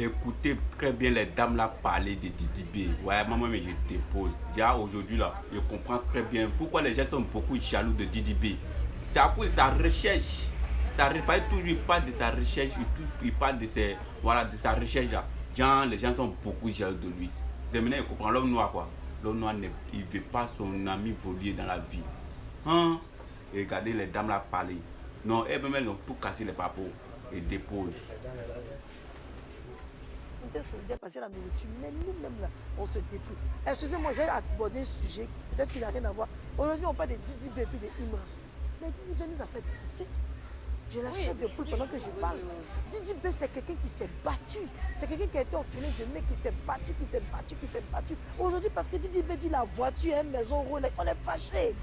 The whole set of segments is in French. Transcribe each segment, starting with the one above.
Écoutez très bien les dames là parler de Didi B. Ouais, maman, mais je te pose. Déjà aujourd'hui là, je comprends très bien pourquoi les gens sont beaucoup jaloux de Didi B. C'est à cause de sa recherche. Il parle de sa recherche, il parle de, voilà, de sa recherche là. Les gens sont beaucoup jaloux de lui. C'est maintenant, il comprend l'homme noir quoi. L'homme noir, il ne veut pas son ami voler dans la vie. Hein? Et regardez les dames là parler. Non, elles-mêmes elles ont tout cassé les papos et déposent. Dépasser la nourriture, mais nous-mêmes là, on se détruit. Excusez-moi, j'ai abordé un sujet, peut-être qu'il n'a rien à voir. Aujourd'hui, on parle de Didi B et puis de Imran. Mais Didi B nous a fait pisser. Je lâche pas de poule pendant que je parle. Didi B, c'est quelqu'un qui s'est battu. C'est quelqu'un qui a été orphelin de mec, qui s'est battu, qui s'est battu, qui s'est battu. Aujourd'hui, parce que Didi B dit la voiture, une maison, Rolex, on est fâché.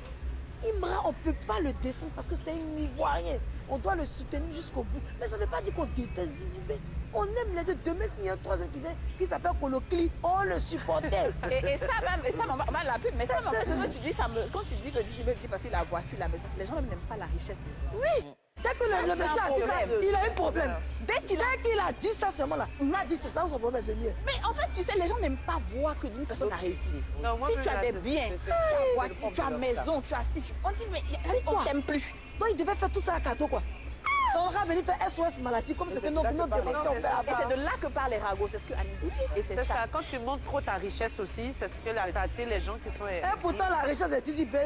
Imran, on ne peut pas le descendre parce que c'est un Ivoirien. On doit le soutenir jusqu'au bout. Mais ça ne veut pas dire qu'on déteste Didi B. On aime les deux. Demain, s'il y a un troisième qui vient, qui s'appelle Kolokli, on le supportait. Et ça, même, on va la pub. Mais ça, quand tu dis ça, quand tu dis que Didi B dit passer la voiture, la maison, les gens n'aiment pas la richesse des autres. Oui. Dès que le monsieur a dit ça, il a un problème. Dès qu'il a dit ça seulement là, il m'a dit c'est ça où son problème est venu. Mais en fait, tu sais, les gens n'aiment pas voir que une personne a réussi. Non, si tu as des biens, tu as maison, tu as ci, on dit mais on t'aime plus. Donc il devait faire tout ça à cadeau quoi. On va venir faire SOS maladie comme ce que nos démocrates ont fait avant. Et c'est de là que parlent les ragots, c'est ce que Annie dit. Et c'est ça. Quand tu montres trop ta richesse aussi, c'est ce que ça attire les gens qui sont... Et pourtant la richesse de Didi B,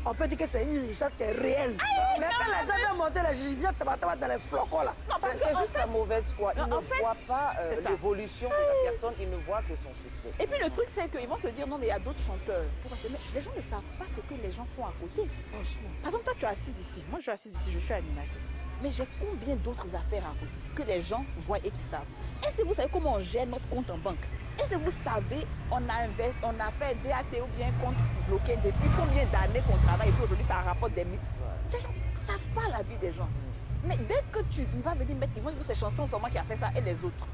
on peut dire que c'est une richesse qui est réelle. Mais quand les gens viennent monter les gens viennent tabac dans les flocons là. Non, c'est juste la mauvaise foi. Ils ne voient pas l'évolution de la personne, ils ne voient que son succès. Et puis le truc c'est qu'ils vont se dire non mais il y a d'autres chanteurs. Mais les gens ne savent pas ce que les gens font à côté. Franchement. Par exemple toi tu es assise ici, moi je suis assise ici, je suis animatrice. Mais j'ai combien d'autres affaires à côté que les gens voient et qui savent. Est-ce que vous savez comment on gère notre compte en banque? Est-ce que vous savez, on a fait DAT ou bien compte bloqué depuis combien d'années qu'on travaille et puis aujourd'hui ça rapporte des millions. Les gens ne savent pas la vie des gens. Mais dès que il va venir mettre, ils vont dire ces chansons, c'est moi qui a fait ça et les autres.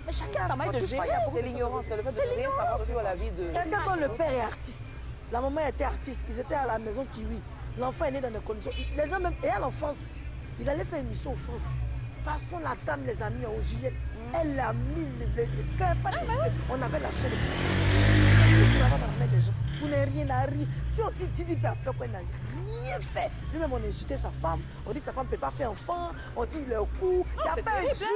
Mais chacun a sa manière de gérer. C'est l'ignorance, c'est le fait de ne rien savoir sur la vie de... Quelqu'un dont le père est artiste, la maman était artiste, ils étaient à la maison Kiwi. L'enfant est né dans des conditions. Les gens même, et à l'enfance, il allait faire une mission en France. De toute façon, la dame les a mis en Juliette. Elle a mis on avait la chaîne. Vous n'avez rien à rire. Si on dit Didi B a fait quoi, il n'a rien fait. Lui-même, on a insulté sa femme. On dit que sa femme ne peut pas faire enfant. On dit le coup. Il n'y a pas un juge.